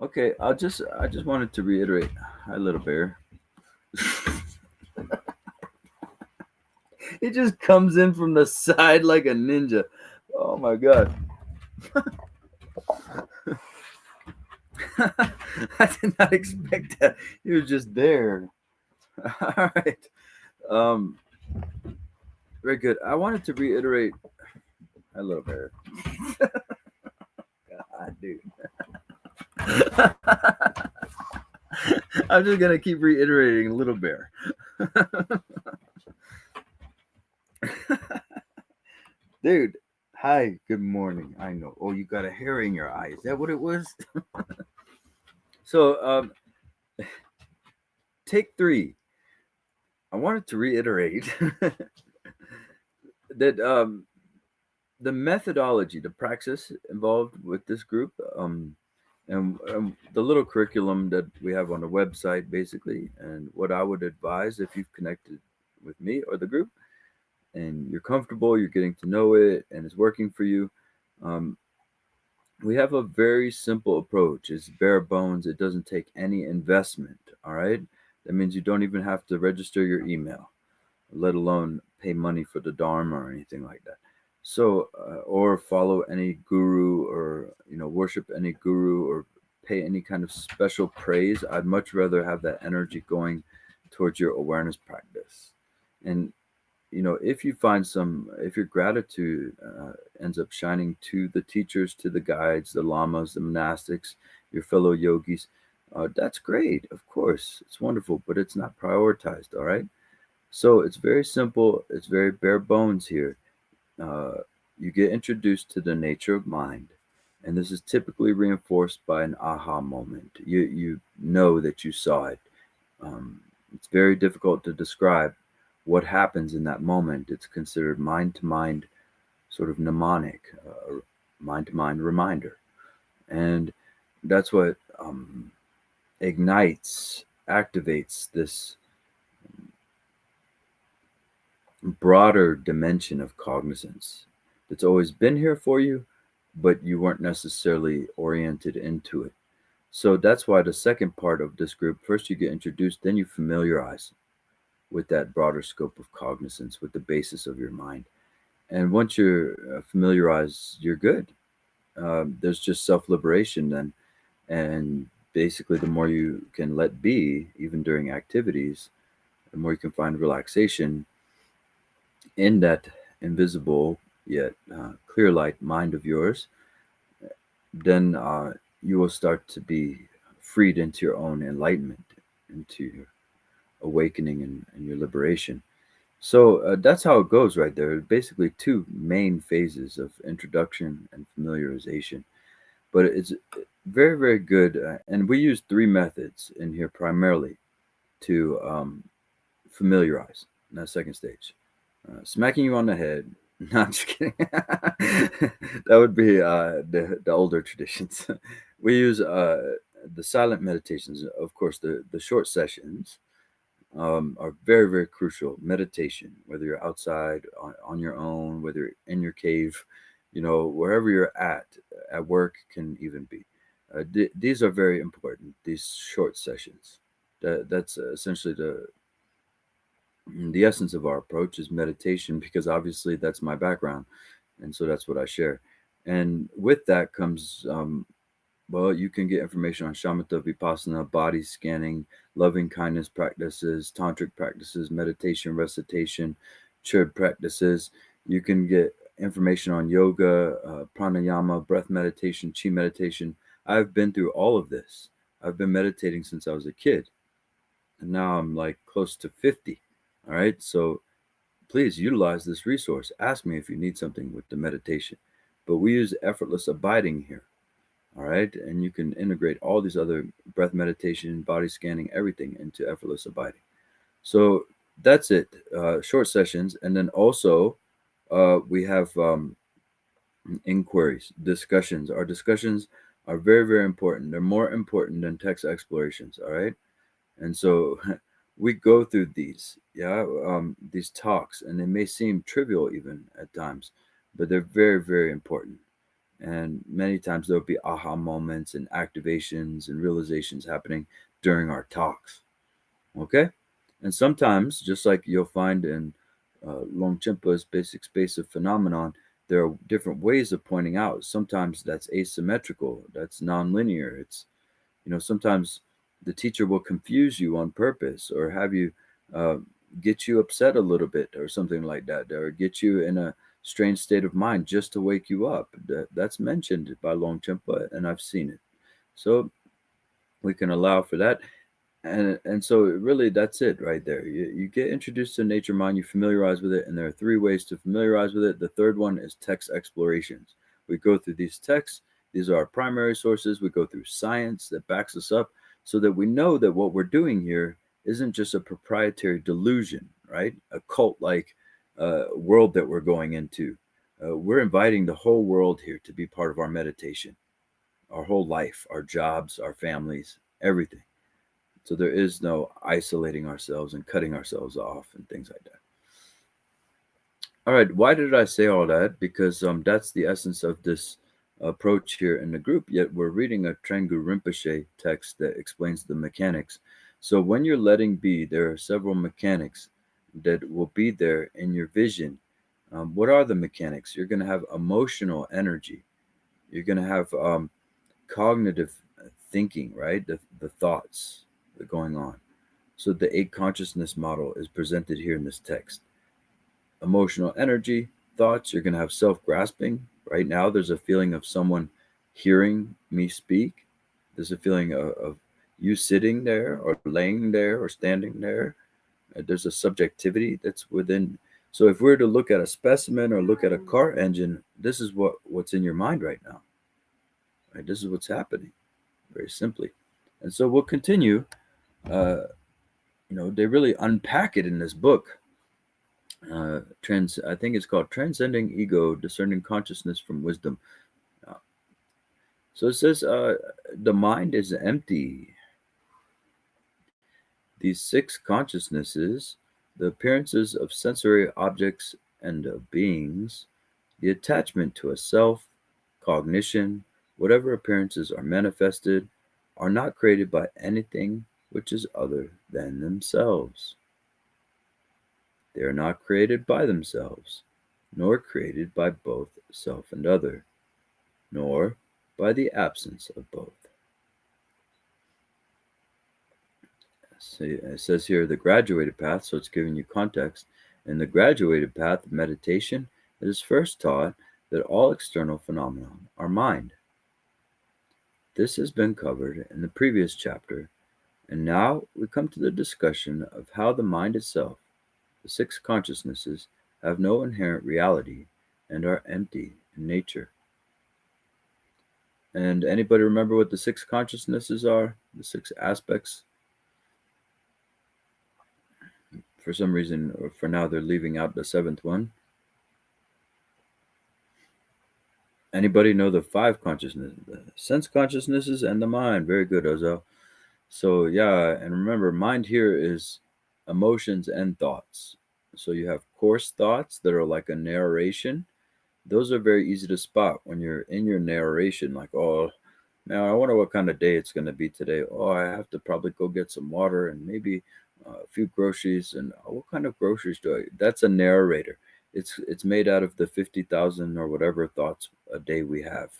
Okay, I just wanted to reiterate. Hi, little bear. He just comes in from the side like a ninja. Oh my god. I did not expect that. He was just there. All right. Um, very good. I wanted to reiterate. Hi, little bear. God, dude. I'm just gonna keep reiterating little bear. Dude, hi, good morning. I know. Oh, you got a hair in your eye. Is that what it was? So, take three. I wanted to reiterate that the methodology, the praxis involved with this group, and the little curriculum that we have on the website, basically, and what I would advise if you've connected with me or the group and you're comfortable, you're getting to know it, and it's working for you. Um, we have a very simple approach. It's bare bones. It doesn't take any investment. All right. That means you don't even have to register your email, let alone pay money for the Dharma or anything like that. So, or follow any guru or, worship any guru or pay any kind of special praise. I'd much rather have that energy going towards your awareness practice. And if you find if your gratitude ends up shining to the teachers, to the guides, the lamas, the monastics, your fellow yogis, that's great. Of course, it's wonderful, but it's not prioritized. All right. So it's very simple. It's very bare bones here. Uh, you get introduced to the nature of mind, and this is typically reinforced by an aha moment. You know that you saw it. Um, it's very difficult to describe what happens in that moment. It's considered mind to mind, sort of mnemonic, mind to mind reminder. And that's what ignites, activates this broader dimension of cognizance that's always been here for you, but you weren't necessarily oriented into it. So that's why the second part of this group, first you get introduced, then you familiarize with that broader scope of cognizance, with the basis of your mind. And once you're familiarized, you're good. There's just self liberation then. And basically, the more you can let be, even during activities, the more you can find relaxation in that invisible yet clear light mind of yours, then you will start to be freed into your own enlightenment, into your awakening and your liberation. So that's how it goes right there. Basically, two main phases of introduction and familiarization. But it's very, very good. And we use three methods in here primarily to familiarize in that second stage. Smacking you on the head. No, I'm just kidding. That would be the older traditions. We use the silent meditations, of course, the short sessions are very, very crucial. Meditation, whether you're outside on your own, whether you're in your cave, wherever you're at work can even be. These are very important, these short sessions. That's essentially the essence of our approach is meditation because obviously that's my background. And so that's what I share. And with that comes well, you can get information on shamatha, vipassana, body scanning, loving kindness practices, tantric practices, meditation, recitation, chirp practices. You can get information on yoga, pranayama, breath meditation, chi meditation. I've been through all of this. I've been meditating since I was a kid, and now I'm like close to 50. All right, so please utilize this resource. Ask me if you need something with the meditation. But we use effortless abiding here. All right. And you can integrate all these other breath meditation, body scanning, everything into effortless abiding. So that's it. Short sessions. And then also, we have inquiries, discussions. Our discussions are very, very important. They're more important than text explorations. All right. And so we go through these, yeah, these talks, and they may seem trivial even at times, but they're very, very important. And many times there'll be aha moments and activations and realizations happening during our talks. Okay? And sometimes, just like you'll find in Longchenpa's basic space of phenomenon, there are different ways of pointing out. Sometimes that's asymmetrical, that's nonlinear. Sometimes the teacher will confuse you on purpose or have you uh, get you upset a little bit or something like that, or get you in a strange state of mind just to wake you up. That's mentioned by Longchenpa, and I've seen it. So we can allow for that. And so really that's it right there. You get introduced to nature mind, you familiarize with it, and there are three ways to familiarize with it. The third one is text explorations. We go through these texts. These are our primary sources. We go through science that backs us up so that we know that what we're doing here isn't just a proprietary delusion, right? A cult like world that we're going into. We're inviting the whole world here to be part of our meditation, our whole life, our jobs, our families, everything. So there is no isolating ourselves and cutting ourselves off and things like that. All right, why did I say all that? Because that's the essence of this approach here in the group. Yet we're reading a Trengu Rinpoche text that explains the mechanics. So when you're letting be, there are several mechanics that will be there in your vision. What are the mechanics? You're going to have emotional energy. You're going to have cognitive thinking, right? The thoughts that are going on. So the eight consciousness model is presented here in this text. Emotional energy, thoughts, you're going to have self-grasping. Right now, there's a feeling of someone hearing me speak. There's a feeling of you sitting there or laying there or standing there. There's a subjectivity that's within. So if we're to look at a specimen or look at a car engine, this is what's in your mind right now. Right? This is what's happening, very simply. And so we'll continue. Uh, they really unpack it in this book. I think it's called Transcending Ego, Discerning Consciousness from Wisdom. Uh, so it says the mind is empty. These six consciousnesses, the appearances of sensory objects and of beings, the attachment to a self, cognition, whatever appearances are manifested, are not created by anything which is other than themselves. They are not created by themselves, nor created by both self and other, nor by the absence of both. See, it says here the graduated path, so it's giving you context. In the graduated path of meditation, it is first taught that all external phenomena are mind. This has been covered in the previous chapter, and now we come to the discussion of how the mind itself, the six consciousnesses, have no inherent reality and are empty in nature. And anybody remember what the six consciousnesses are? The six aspects? For some reason, or for now, they're leaving out the seventh one. Anybody know the five consciousnesses? The sense consciousnesses and the mind. Very good, Ozo. So yeah, and remember, mind here is emotions and thoughts. So you have coarse thoughts that are like a narration. Those are very easy to spot when you're in your narration, like, oh, now I wonder what kind of day it's going to be today. Oh, I have to probably go get some water and maybe a few groceries. And what kind of groceries do I? That's a narrator. It's made out of the 50,000 or whatever thoughts a day we have,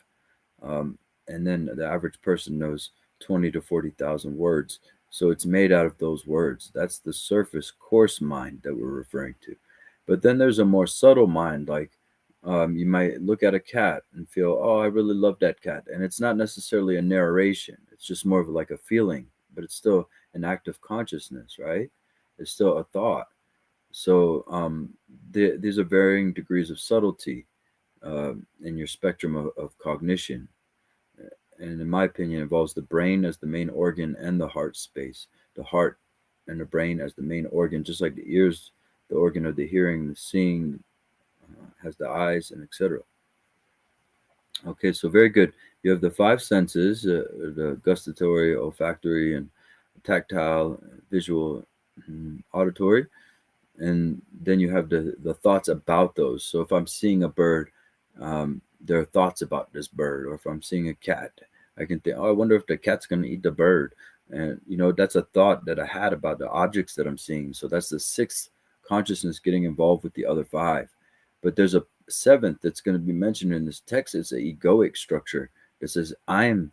and then the average person knows 20 to 40,000 words. So it's made out of those words. That's the surface coarse mind that we're referring to. But then there's a more subtle mind, like you might look at a cat and feel, oh, I really love that cat. And it's not necessarily a narration, it's just more of like a feeling, but it's still an act of consciousness, right? It's still a thought. So these are varying degrees of subtlety in your spectrum of cognition. And in my opinion, involves the brain as the main organ and the heart space. The heart and the brain as the main organ, just like the ears, the organ of the hearing, the seeing, has the eyes, and etc. Okay, so very good. You have the five senses, the gustatory, olfactory, and tactile, visual, auditory. And then you have the thoughts about those. So if I'm seeing a bird, there are thoughts about this bird, or if I'm seeing a cat, I can think, oh, I wonder if the cat's going to eat the bird. And, that's a thought that I had about the objects that I'm seeing. So that's the sixth consciousness getting involved with the other five. But there's a seventh that's going to be mentioned in this text. It's an egoic structure that says, I'm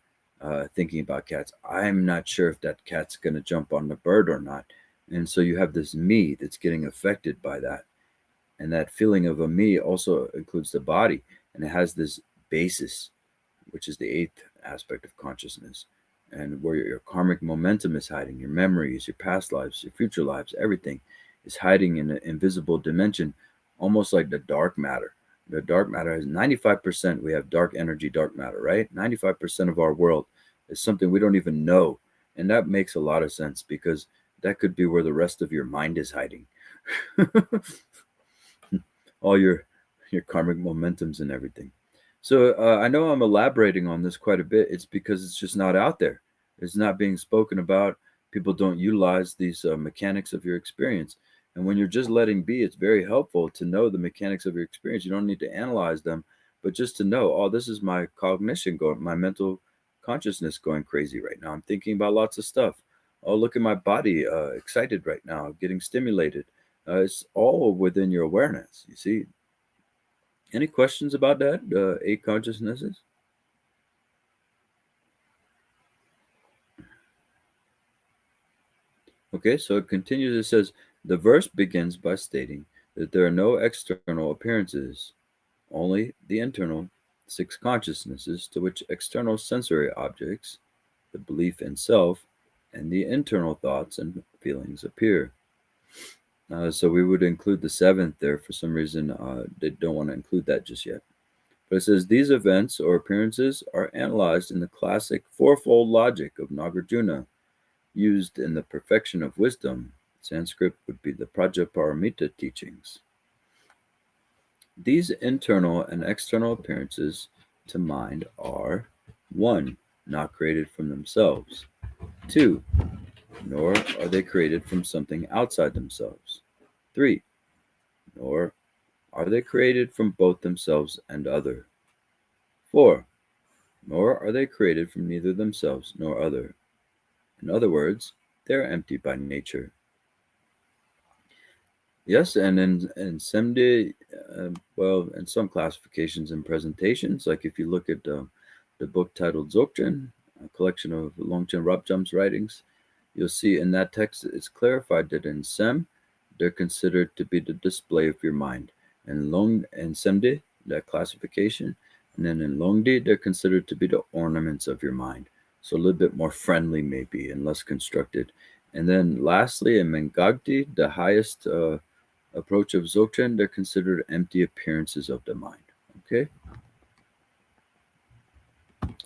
thinking about cats. I'm not sure if that cat's going to jump on the bird or not. And so you have this me that's getting affected by that. And that feeling of a me also includes the body. And it has this basis, which is the eighth aspect of consciousness, and where your karmic momentum is hiding, your memories, your past lives, your future lives, everything is hiding in an invisible dimension, almost like the dark matter. The dark matter has 95%. We have dark energy, dark matter, right? 95% of our world is something we don't even know. And that makes a lot of sense, because that could be where the rest of your mind is hiding. All your karmic momentums and everything. So I know I'm elaborating on this quite a bit. It's because it's just not out there. It's not being spoken about. People don't utilize these mechanics of your experience. And when you're just letting be, it's very helpful to know the mechanics of your experience. You don't need to analyze them, but just to know, oh, this is my cognition going, my mental consciousness going crazy right now. I'm thinking about lots of stuff. Oh, look at my body, excited right now, getting stimulated. It's all within your awareness, you see. Any questions about that? Eight consciousnesses? Okay, so it continues. It says, the verse begins by stating that there are no external appearances, only the internal six consciousnesses to which external sensory objects, the belief in self, and the internal thoughts and feelings appear. So we would include the seventh there. For some reason, they don't want to include that just yet. But it says these events or appearances are analyzed in the classic fourfold logic of Nagarjuna, used in the perfection of wisdom. Sanskrit would be the Prajaparamita teachings. These internal and external appearances to mind are 1. Not created from themselves. 2. Nor are they created from something outside themselves. 3. Nor are they created from both themselves and other. 4. Nor are they created from neither themselves nor other. In other words, they are empty by nature. Yes, and in SEMD, well, in some classifications and presentations, like if you look at the book titled Dzogchen, a collection of Longchen Rabjam's writings, you'll see in that text it's clarified that in SEM, they're considered to be the display of your mind. And SEMD, that classification, and then in Longdi, they're considered to be the ornaments of your mind. So a little bit more friendly, maybe, and less constructed. And then lastly, in Mengagdi, the highest approach of Dzogchen, they're considered empty appearances of the mind. Okay?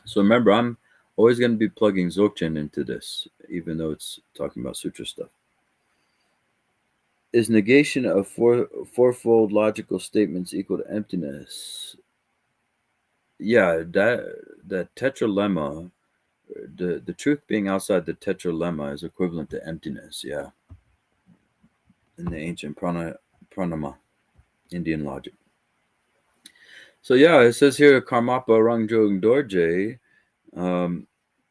So remember, I'm always going to be plugging Dzogchen into this, even though it's talking about sutra stuff. Is negation of fourfold logical statements equal to emptiness? Yeah, that tetralemma, the truth being outside the tetralemma is equivalent to emptiness. Yeah, in the ancient pranama, Indian logic. So yeah, it says here Karmapa Rangjung Dorje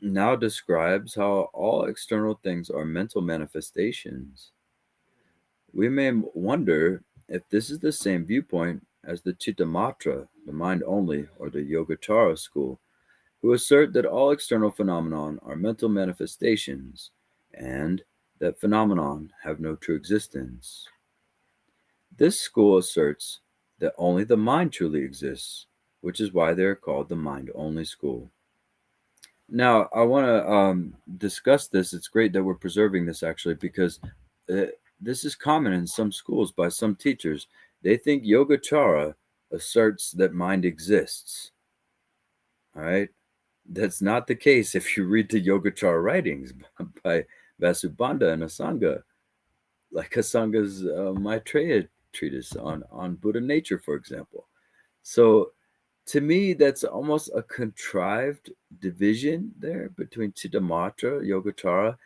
now describes how all external things are mental manifestations. We may wonder if this is the same viewpoint as the Chittamatra, the mind only, or the Yogacara school, who assert that all external phenomena are mental manifestations and that phenomena have no true existence. This school asserts that only the mind truly exists, which is why they are called the mind-only school. Now, I want to discuss this. It's great that we're preserving this, actually, because this is common in some schools by some teachers. They think Yogacara asserts that mind exists. All right? That's not the case if you read the Yogacara writings by Vasubandha and Asanga, like Asanga's Maitreya treatise on Buddha nature, for example. So to me, that's almost a contrived division there between Chittamatra, Yogacara,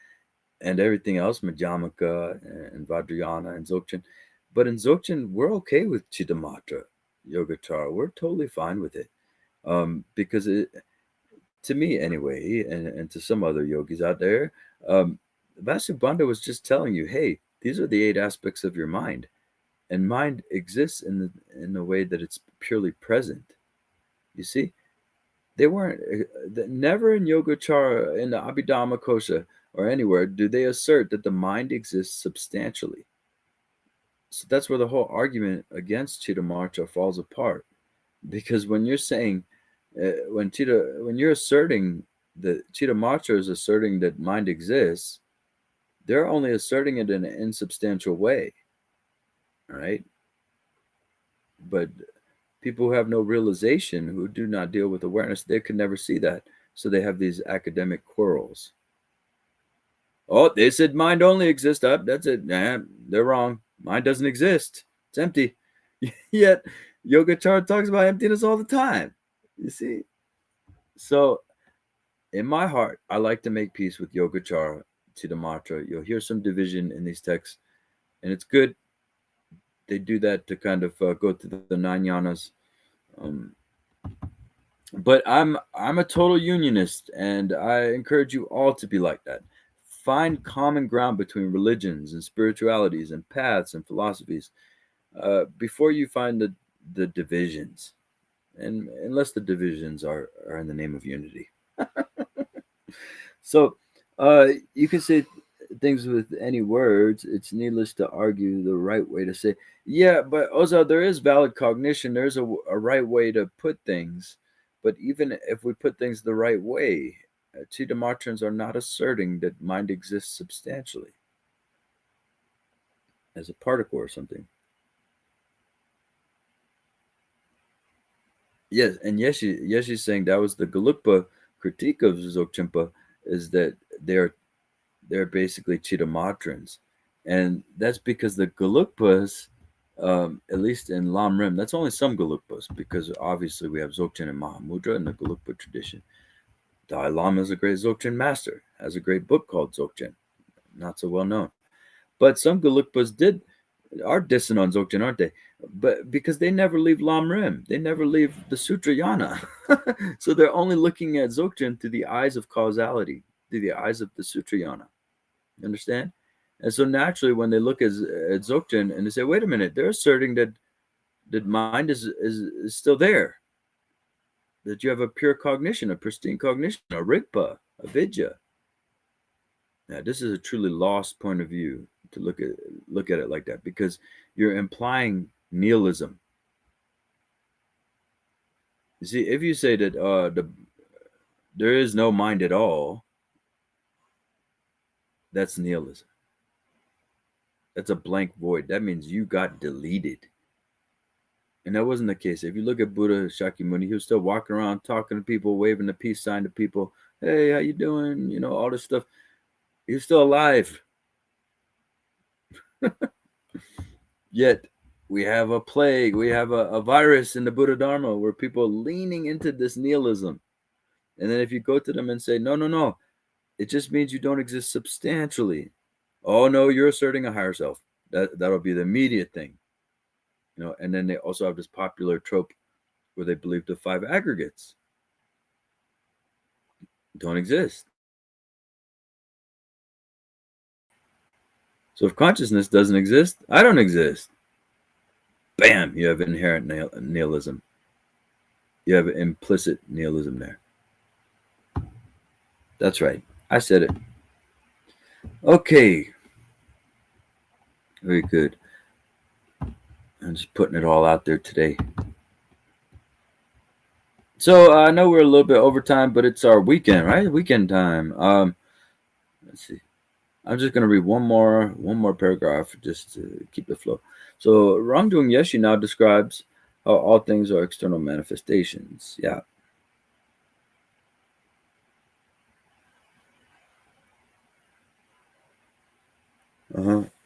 and everything else, Madhyamaka and Vajrayana and Dzogchen. But in Dzogchen, we're okay with Chittamatra, Yogacara. We're totally fine with it. Because to me anyway, and to some other yogis out there, um, Vasubandhu was just telling you, hey, these are the 8 aspects of your mind, and mind exists in the way that it's purely present. You see, they weren't never in Yogacara, in the Abhidhamma Kosha, or anywhere do they assert that the mind exists substantially. So that's where the whole argument against Chittamarcha falls apart. Because when you're saying, when you're asserting that Chittamarcha is asserting that mind exists, they're only asserting it in an insubstantial way, right? But people who have no realization, who do not deal with awareness, they could never see that. So they have these academic quarrels. Oh, they said mind only exists. That's it. Nah, they're wrong. Mind doesn't exist. It's empty. Yet Yogacara talks about emptiness all the time. You see? So in my heart, I like to make peace with Yogacara, Chittamarcha. You'll hear some division in these texts, and it's good. They do that to kind of go through the 9 yanas. But I'm a total unionist, and I encourage you all to be like that. Find common ground between religions and spiritualities and paths and philosophies before you find the divisions, and unless the divisions are in the name of unity. So you can say things with any words. It's needless to argue the right way to say. Yeah, but also there is valid cognition. There's a right way to put things. But even if we put things the right way, Chittamarchans are not asserting that mind exists substantially as a particle or something. Yes, and Yeshe is saying that was the Gelugpa critique of Dzogchen, is that they're basically Chittamatrans. And that's because the Gelugpas, at least in Lam Rim, that's only some Gelugpas, because obviously we have Dzogchen and Mahamudra in the Gelugpa tradition. Dalai Lama is a great Dzogchen master, has a great book called Dzogchen, not so well known. But some Gelugpas are dissing on Dzogchen, aren't they? But because they never leave Lam Rim, they never leave the Sutrayana. So they're only looking at Dzogchen through the eyes of causality, through the eyes of the Sutrayana. You understand? And so naturally, when they look at Dzogchen and they say, wait a minute, they're asserting that mind is still there, that you have a pure cognition, a pristine cognition, a rigpa, a vidya. Now, this is a truly lost point of view to look at it like that, because you're implying nihilism. You see, if you say that there is no mind at all, that's nihilism. That's a blank void. That means you got deleted. And that wasn't the case. If you look at Buddha Shakyamuni, he was still walking around talking to people, waving the peace sign to people. Hey, how you doing? You know, all this stuff. He was still alive. Yet we have a plague, we have a virus in the Buddha Dharma where people are leaning into this nihilism. And then if you go to them and say, no, it just means you don't exist substantially. Oh, no, you're asserting a higher self. That'll be the immediate thing. You know, and then they also have this popular trope where they believe the 5 aggregates don't exist. So if consciousness doesn't exist, I don't exist. Bam, you have inherent nihilism. You have implicit nihilism there. That's right. I said it. Okay. Very good. I'm just putting it all out there today. So I know we're a little bit over time, but it's our weekend, right? Weekend time. Let's see. I'm just going to read one more paragraph just to keep the flow. So Rangjung Yeshe now describes how all things are external manifestations. Yeah.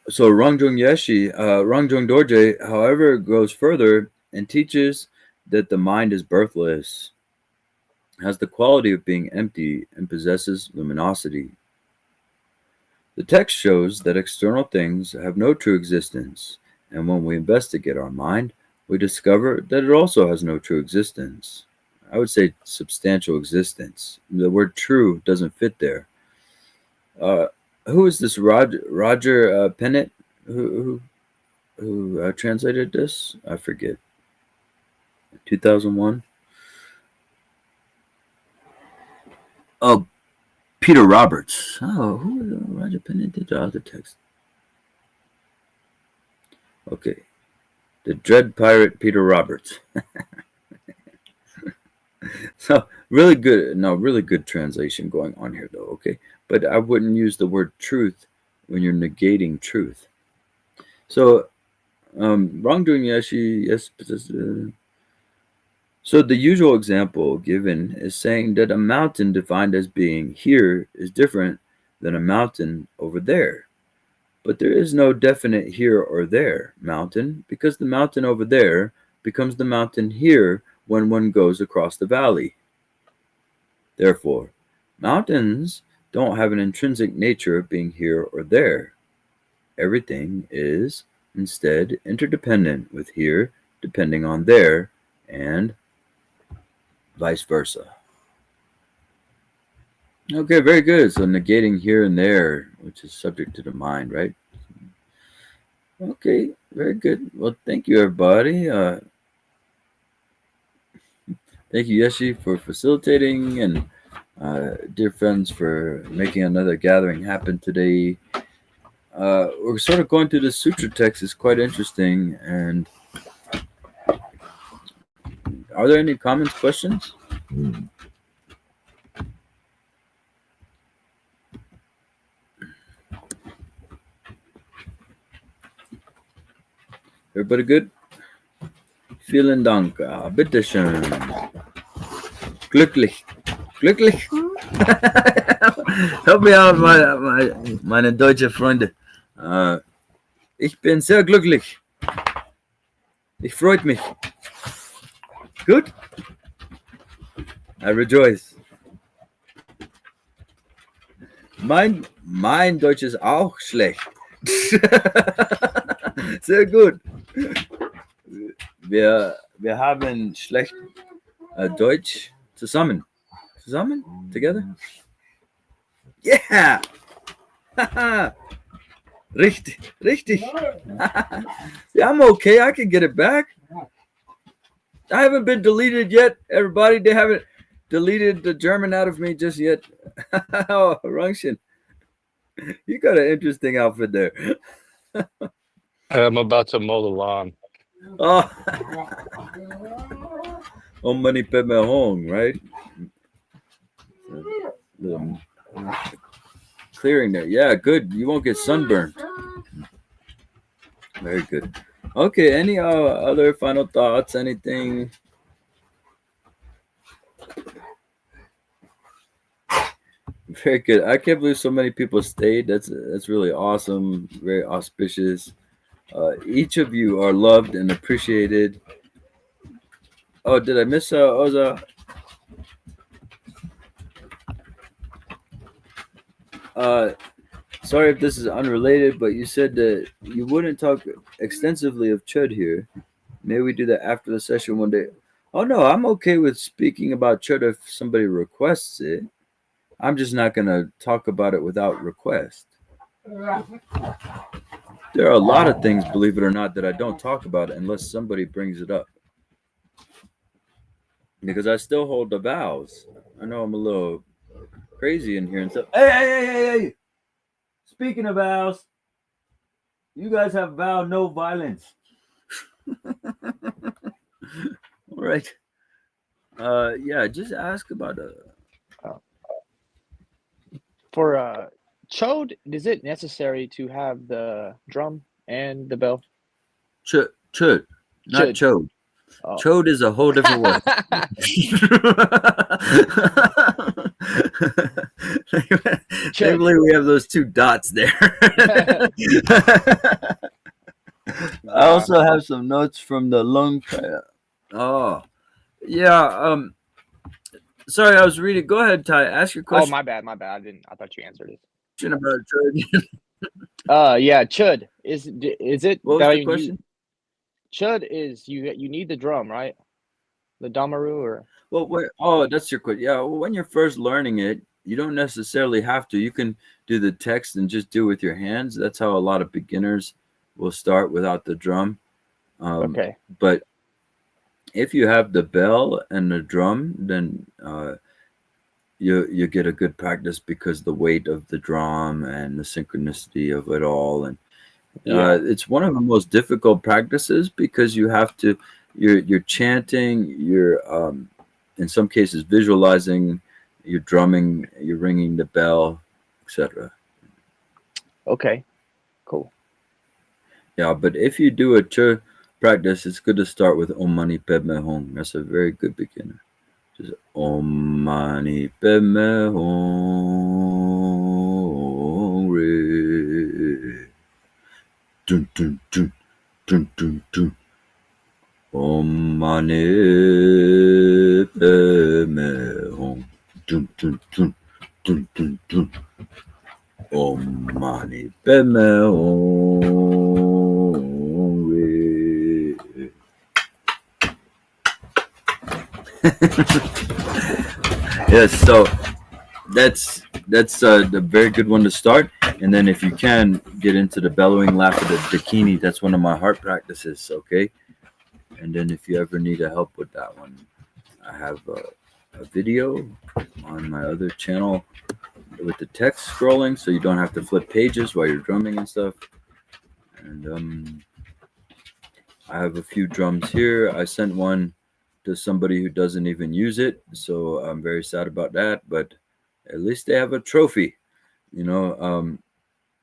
So Rangjung Yeshe, Rangjung Dorje, however, goes further and teaches that the mind is birthless, has the quality of being empty, and possesses luminosity. The text shows that external things have no true existence, and when we investigate our mind, we discover that it also has no true existence. I would say substantial existence. The word true doesn't fit there. Who is this Roger Pennant who translated this? I forget. 2001. Oh, Peter Roberts. Oh, who Roger Pennant did the other text? Okay, the Dread Pirate Peter Roberts. So really good. No, really good translation going on here, though. Okay, but I wouldn't use the word truth when you're negating truth. So, Rangjung Yeshe, yes. So the usual example given is saying that a mountain defined as being here is different than a mountain over there. But there is no definite here or there mountain because the mountain over there becomes the mountain here when one goes across the valley. Therefore, mountains don't have an intrinsic nature of being here or there. Everything is instead interdependent with here depending on there and vice versa. Okay, very good. So negating here and there, which is subject to the mind, right? Okay, very good. Well, thank you, everybody. Thank you, Yeshe, for facilitating, and dear friends, for making another gathering happen today. We're sort of going through the sutra text. It's quite interesting. And are there any comments, questions? Everybody good? Vielen Dank. Bitteschön. Glücklich. Glücklich? Help me out, meine deutsche Freunde. Ich bin sehr glücklich. Ich freut mich. Gut? I rejoice. Mein Deutsch ist auch schlecht. Sehr gut. Wir haben schlecht Deutsch zusammen. Zusammen? Together? Yeah! Richtig, richtig. Yeah, I'm okay. I can get it back. I haven't been deleted yet, everybody. They haven't deleted the German out of me just yet. Oh, Rangjung, you got an interesting outfit there. I'm about to mow the lawn. Oh, many home, right? Clearing there. Yeah, good. You won't get sunburned. Very good. Okay, any other final thoughts? Anything? Very good. I can't believe so many people stayed. That's really awesome. Very auspicious. Each of you are loved and appreciated. Oh, did I miss Oza? Sorry if this is unrelated, but you said that you wouldn't talk extensively of Chud here. Maybe we do that after the session one day. Oh no, I'm okay with speaking about Chud if somebody requests it. I'm just not going to talk about it without request. There are a lot of things, believe it or not, that I don't talk about unless somebody brings it up. Because I still hold the vows. I know I'm a little crazy in here and stuff. Hey! Speaking of vows, you guys have vowed no violence. All right. Yeah, just ask about For Chode, is it necessary to have the drum and the bell? Chud, not Chode. Oh. Chode is a whole different word. Thankfully, we have those two dots there. I also have some notes from the lung. Oh, yeah. Sorry, I was reading. Go ahead, Ty. Ask your question. Oh, my bad. I thought you answered it. About Chud. Yeah, Chud. Is it? What was the question? Chud is you need the drum, right? The damaru or. Well, that's your question. Yeah, well, when you're first learning it, you don't necessarily have to. You can do the text and just do it with your hands. That's how a lot of beginners will start without the drum. Okay. But if you have the bell and the drum, then you get a good practice because the weight of the drum and the synchronicity of it all, and Yeah. it's one of the most difficult practices because you have to you're chanting, you're in some cases visualizing, you're drumming, you're ringing the bell, etc. Okay. Cool. Yeah, but if you do a church practice, it's good to start with Om Mani Padme Hum. That's a very good beginner. Just Om Mani Padme Hum Re. Dun dun dun dun dun dun. Om Mani Padme Hum. Dun dun dun dun dun dun. Om Mani Padme Hum Re. Yes, so that's the very good one to start, and then if you can get into the bellowing laugh of the bikini, that's one of my heart practices. Okay, and then if you ever need a help with that one, I have a video on my other channel with the text scrolling, so you don't have to flip pages while you're drumming and stuff. And I have a few drums here. I sent one to somebody who doesn't even use it, so I'm very sad about that. But at least they have a trophy, you know.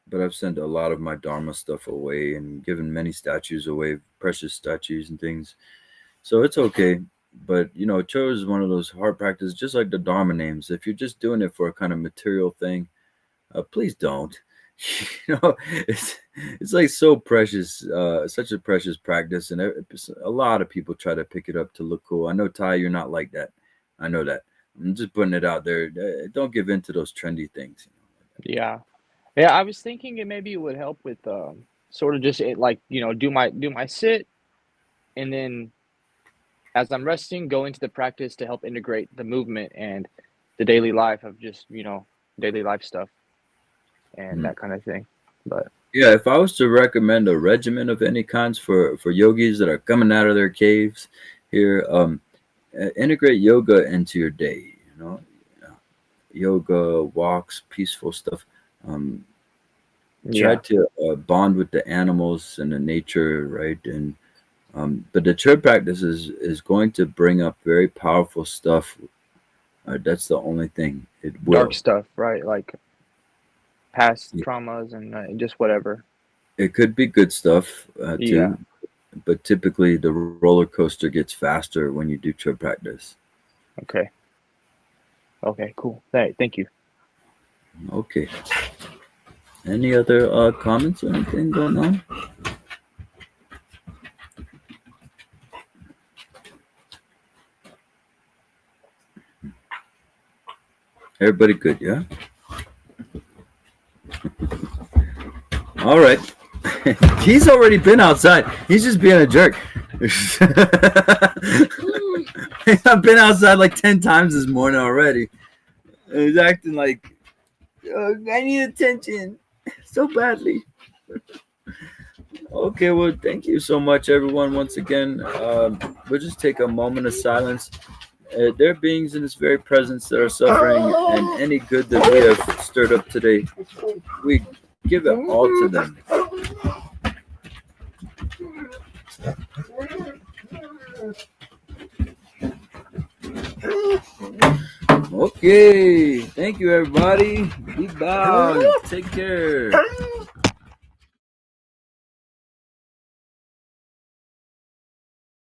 But I've sent a lot of my Dharma stuff away and given many statues away, precious statues and things. So it's okay. But Cho is one of those hard practices, just like the Dharma names. If you're just doing it for a kind of material thing, please don't. It's like so precious, such a precious practice, and a lot of people try to pick it up to look cool. I know, Ty, you're not like that. I know that. I'm just putting it out there. Don't give in to those trendy things. Yeah. Yeah, I was thinking it maybe would help with sort of just like, do my sit, and then as I'm resting, go into the practice to help integrate the movement and the daily life of just, daily life stuff and that kind of thing. But Yeah, if I was to recommend a regimen of any kinds for yogis that are coming out of their caves here, integrate yoga into your day. Yoga, walks, peaceful stuff. Try yeah. to bond with the animals and the nature, right? And but the church practice is going to bring up very powerful stuff. That's the only thing it Dark will. stuff, right? Like past Yeah. traumas and just whatever. It could be good stuff Yeah. too, but typically the roller coaster gets faster when you do church practice. Okay. Okay, cool. Thank you. Okay. Any other comments or anything going on? Everybody good, yeah? All right. He's already been outside. He's just being a jerk. I've been outside like 10 times this morning already. He's acting like, I need attention so badly. Okay, well, thank you so much, everyone. Once again, we'll just take a moment of silence. There are beings in this very presence that are suffering, and any good that we have stirred up today, we give it all to them. Okay, thank you, everybody. Be bound. Take care.